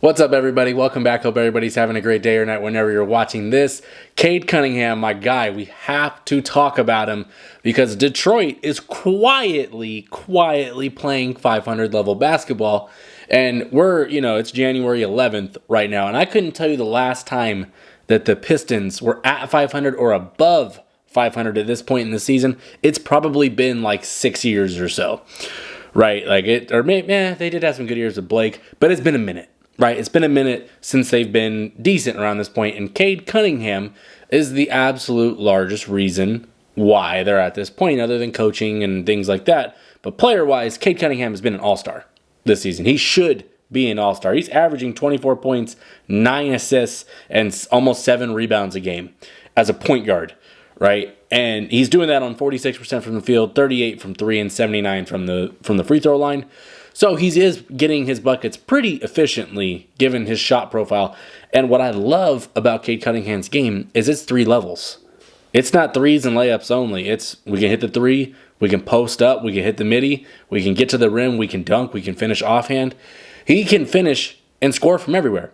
What's up, everybody? Welcome back. Hope everybody's having a great day or night whenever you're watching this. Cade Cunningham, my guy, we have to talk about him because Detroit is quietly playing 500 level basketball. And it's January 11th right now. And I couldn't tell you the last time that the Pistons were at 500 or above 500 at this point in the season. It's probably been like 6 years or so, right? They did have some good years with Blake, but it's been a minute. Right, it's been a minute since they've been decent around this point, and Cade Cunningham is the absolute largest reason why they're at this point, other than coaching and things like that. But player-wise, Cade Cunningham has been an all-star this season. He should be an all-star. He's averaging 24 points, 9 assists, and almost 7 rebounds a game as a point guard, right? And he's doing that on 46% from the field, 38 from 3, and 79 from the free throw line. So he is getting his buckets pretty efficiently given his shot profile. And what I love about Cade Cunningham's game is it's 3 levels. It's not threes and layups only. We can hit the 3, we can post up, we can hit the midi, we can get to the rim, we can dunk, we can finish offhand. He can finish and score from everywhere.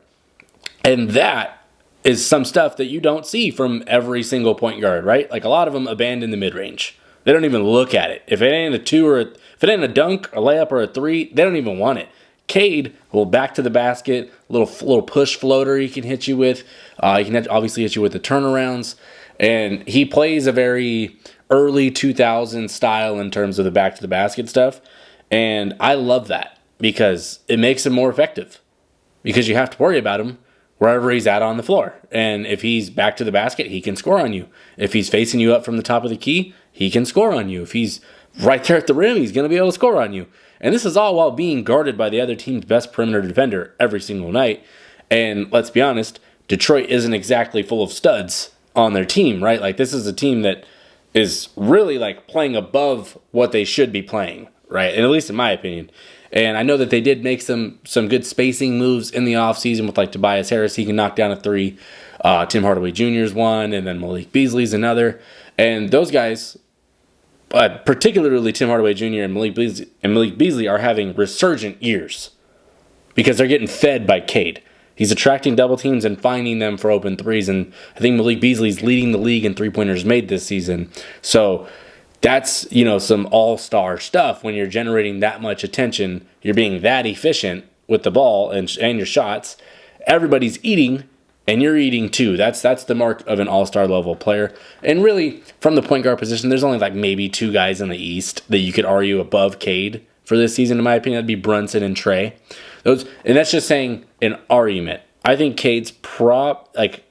And that is some stuff that you don't see from every single point guard, right? Like a lot of them abandon the mid-range. They don't even look at it. If it ain't a 2 or if it ain't a dunk, a layup, or a 3, they don't even want it. Cade will back to the basket, little push floater he can hit you with. He can obviously hit you with the turnarounds. And he plays a very early 2000s style in terms of the back to the basket stuff. And I love that because it makes him more effective. Because you have to worry about him wherever he's at on the floor. And if he's back to the basket, he can score on you. If he's facing you up from the top of the key, he can score on you. If he's right there at the rim, he's going to be able to score on you. And this is all while being guarded by the other team's best perimeter defender every single night. And let's be honest, Detroit isn't exactly full of studs on their team, right? Like, this is a team that is really like playing above what they should be playing, right? And at least in my opinion. And I know that they did make some good spacing moves in the offseason with like Tobias Harris. He can knock down a 3. Tim Hardaway Jr. is one, and then Malik Beasley's another. And those guys, particularly Tim Hardaway Jr. and Malik Beasley are having resurgent years because they're getting fed by Cade. He's attracting double teams and finding them for open threes, and I think Malik Beasley's leading the league in three-pointers made this season. So that's, some all-star stuff when you're generating that much attention. You're being that efficient with the ball and your shots. Everybody's eating, and you're eating too. That's the mark of an all-star level player. And really, from the point guard position, there's only like maybe 2 guys in the East that you could argue above Cade for this season, in my opinion. That'd be Brunson and Trey. And that's just saying an argument. I think Cade's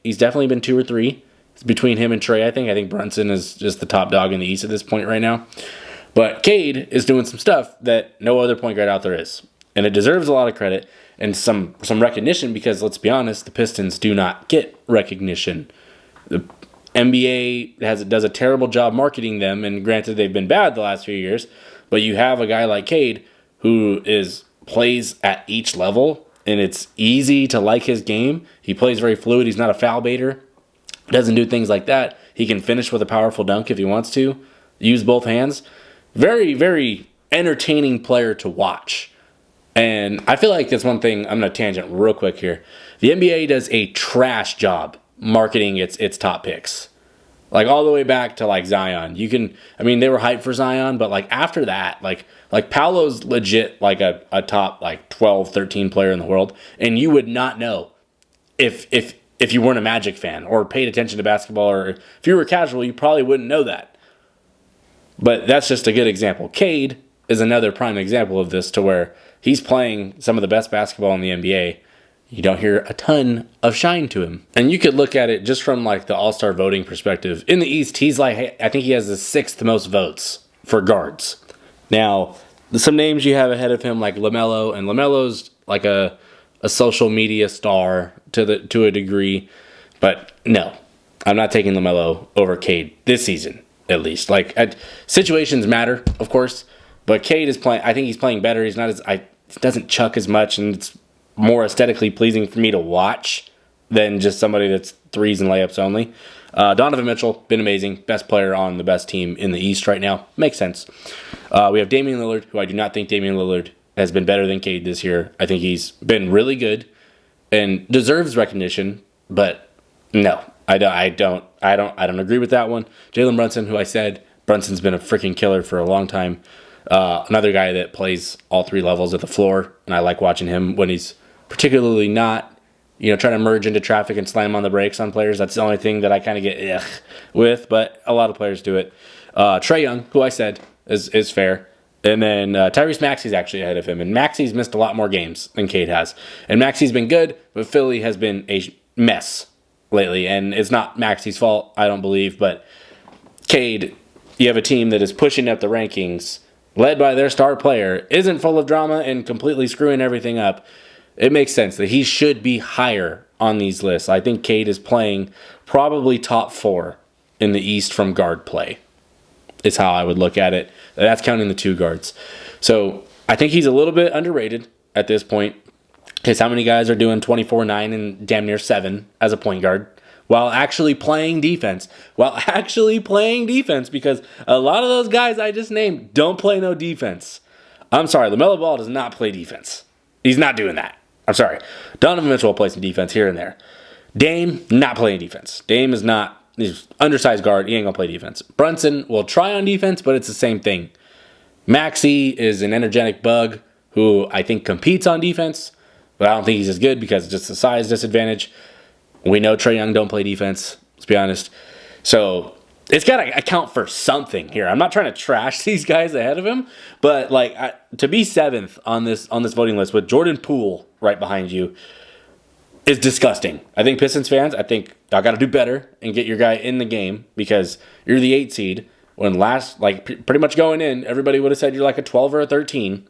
he's definitely been 2 or 3. It's between him and Trey, I think. I think Brunson is just the top dog in the East at this point right now. But Cade is doing some stuff that no other point guard out there is. And it deserves a lot of credit and some recognition because, let's be honest, the Pistons do not get recognition. The NBA does a terrible job marketing them, and granted, they've been bad the last few years, but you have a guy like Cade who plays at each level, and it's easy to like his game. He plays very fluid. He's not a foul baiter. Doesn't do things like that. He can finish with a powerful dunk if he wants to. Use both hands. Very, very entertaining player to watch. And I feel like that's one thing. I'm going to tangent real quick here. The NBA does a trash job marketing its top picks. Like all the way back to like Zion. They were hyped for Zion, but like after that, like Paolo's legit like a top like 12, 13 player in the world. And you would not know if you weren't a Magic fan or paid attention to basketball, or if you were casual, you probably wouldn't know that. But that's just a good example. Cade is another prime example of this, to where he's playing some of the best basketball in the NBA. You don't hear a ton of shine to him. And you could look at it just from like the all-star voting perspective. In the East, I think he has the 6th most votes for guards. Now, some names you have ahead of him like LaMelo, and LaMelo's like a social media star to a degree. But no, I'm not taking LaMelo over Cade this season, at least. Situations matter, of course, but Cade is playing. I think he's playing better. He's not doesn't chuck as much, and it's more aesthetically pleasing for me to watch than just somebody that's threes and layups only. Donovan Mitchell, been amazing. Best player on the best team in the East right now. Makes sense. We have Damian Lillard, who I do not think Damian Lillard has been better than Cade this year. I think he's been really good. and deserves recognition, but no, I don't agree with that one. Jalen Brunson, who I said, Brunson's been a freaking killer for a long time. Another guy that plays all three levels of the floor, and I like watching him when he's particularly not, trying to merge into traffic and slam on the brakes on players. That's the only thing that I kind of get with, but a lot of players do it. Trae Young, who I said is fair. And then Tyrese Maxey's actually ahead of him. And Maxey's missed a lot more games than Cade has. And Maxey's been good, but Philly has been a mess lately. And it's not Maxey's fault, I don't believe. But Cade, you have a team that is pushing up the rankings, led by their star player, isn't full of drama and completely screwing everything up. It makes sense that he should be higher on these lists. I think Cade is playing probably top 4 in the East from guard play. Is how I would look at it. That's counting the 2 guards. So I think he's a little bit underrated at this point, because how many guys are doing 24-9 and damn near 7 as a point guard while actually playing defense? Because a lot of those guys I just named don't play no defense. I'm sorry, LaMelo Ball does not play defense. He's not doing that. I'm sorry. Donovan Mitchell will play some defense here and there. Dame, not playing defense. Dame is not. He's undersized guard. He ain't going to play defense. Brunson will try on defense, but it's the same thing. Maxey is an energetic bug who I think competes on defense, but I don't think he's as good because it's just a size disadvantage. We know Trae Young don't play defense, let's be honest. So it's got to account for something here. I'm not trying to trash these guys ahead of him, but to be 7th on this voting list with Jordan Poole right behind you is disgusting. I think Pistons fans, y'all got to do better and get your guy in the game, because you're the 8 seed. When pretty much going in, everybody would have said you're like a 12 or a 13.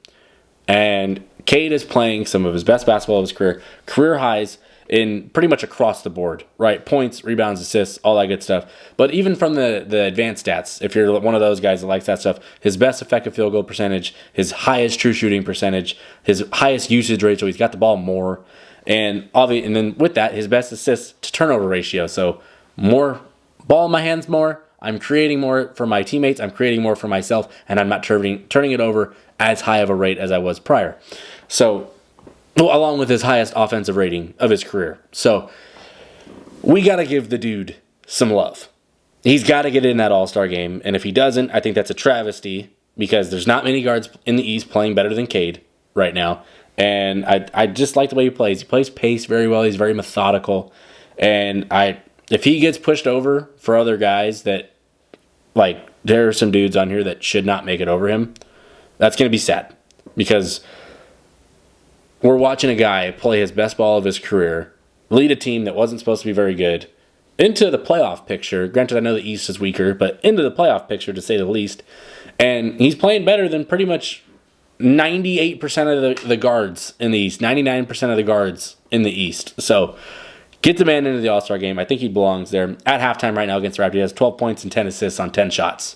And Cade is playing some of his best basketball of his career highs in pretty much across the board, right? Points, rebounds, assists, all that good stuff. But even from the advanced stats, if you're one of those guys that likes that stuff, his best effective field goal percentage, his highest true shooting percentage, his highest usage rate, so he's got the ball more. And then with that, his best assist to turnover ratio. So more ball in my hands more. I'm creating more for my teammates. I'm creating more for myself. And I'm not turning it over as high of a rate as I was prior. So, along with his highest offensive rating of his career. So, we got to give the dude some love. He's got to get in that All-Star game. And if he doesn't, I think that's a travesty, because there's not many guards in the East playing better than Cade right now. And I just like the way he plays. He plays pace very well. He's very methodical. And if he gets pushed over for other guys that, there are some dudes on here that should not make it over him, that's going to be sad. Because we're watching a guy play his best ball of his career, lead a team that wasn't supposed to be very good, into the playoff picture. Granted, I know the East is weaker, but into the playoff picture, to say the least. And he's playing better than pretty much 98% of the guards in the East, 99% of the guards in the East. So get the man into the All-Star game. I think he belongs there. At halftime right now against the Raptors, he has 12 points and 10 assists on 10 shots.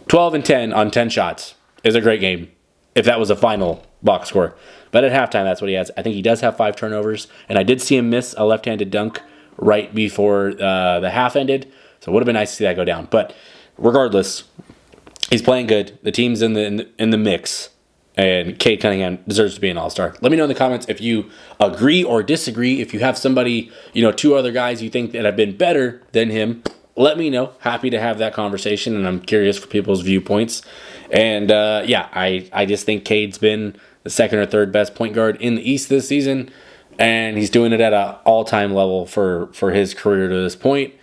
12 and 10 on 10 shots is a great game if that was a final box score. But at halftime, that's what he has. I think he does have 5 turnovers, and I did see him miss a left-handed dunk right before the half ended, so it would have been nice to see that go down. But regardless, he's playing good. The team's in the mix. And Cade Cunningham deserves to be an All-Star. Let me know in the comments if you agree or disagree. If you have somebody, 2 other guys you think that have been better than him, let me know. Happy to have that conversation, and I'm curious for people's viewpoints. And, I just think Cade's been the 2nd or 3rd best point guard in the East this season, and he's doing it at an all-time level for his career to this point,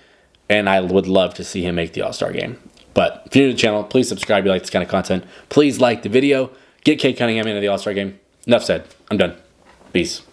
and I would love to see him make the All-Star game. But if you're new to the channel, please subscribe if you like this kind of content. Please like the video. Get Cade Cunningham into the All-Star game. Enough said. I'm done. Peace.